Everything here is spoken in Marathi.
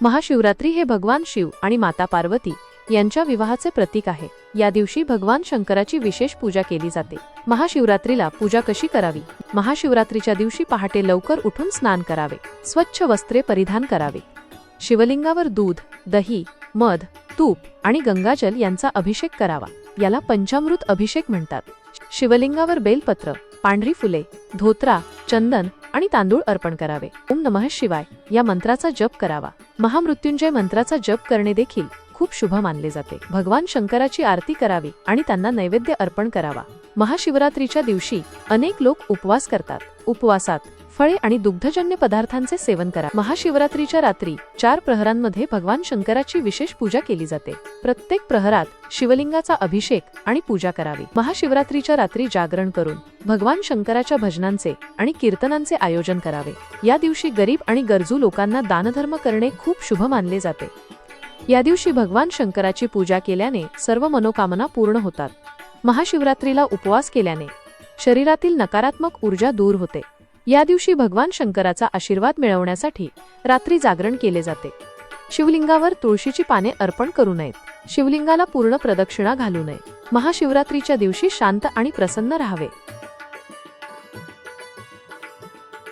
महाशिवरात्री हे भगवान शिव आणि माता पार्वती यांच्या विवाहाचे प्रतीक आहे। या दिवशी भगवान शंकराची विशेष पूजा केली जाते। महाशिवरात्रीला पूजा कशी करावी? महाशिवरात्रीच्या दिवशी पहाटे लवकर उठून स्नान करावे, स्वच्छ वस्त्रे परिधान करावे, शिवलिंगावर दूध, दही, मध, तूप आणि गंगाजल यांचा अभिषेक करावा। याला पंचामृत अभिषेक म्हणतात। शिवलिंगावर बेलपत्र, पांढरी फुले, धोत्रा, चंदन आणि तांदूळ अर्पण करावे। ओम नमः शिवाय या मंत्राचा जप करावा। महामृत्युंजय मंत्राचा जप करणे देखील खूप शुभ मानले जाते। भगवान शंकराची आरती करावी आणि त्यांना नैवेद्य अर्पण करावा। महाशिवरात्रीच्या दिवशी अनेक लोक उपवास करतात। उपवासात फळे आणि दुग्धजन्य पदार्थांचे सेवन करा। महाशिवरात्रीच्या रात्री 4 प्रहरांमध्ये भगवान शंकराची विशेष पूजा केली जाते। प्रत्येक प्रहरात शिवलिंगाचा अभिषेक आणि पूजा करावी। महाशिवरात्रीच्या रात्री जागरण करून भगवान शंकराच्या भजनांचे आणि कीर्तनांचे आयोजन करावे। या दिवशी गरीब आणि गरजू लोकांना दानधर्म करणे खूप शुभ मानले जाते। या दिवशी भगवान शंकराची पूजा केल्याने सर्व मनोकामना पूर्ण होतात। महाशिवरात्रीला उपवास केल्याने शरीरातील नकारात्मक ऊर्जा दूर होते। या दिवशी भगवान शंकराचा आशीर्वाद मिळवण्यासाठी रात्री जागरण केले जाते। शिवलिंगावर तुळशीची पाने अर्पण करू नयेत। शिवलिंगाला पूर्ण प्रदक्षिणा घालू नये। महाशिवरात्रीच्या दिवशी शांत आणि प्रसन्न राहावे।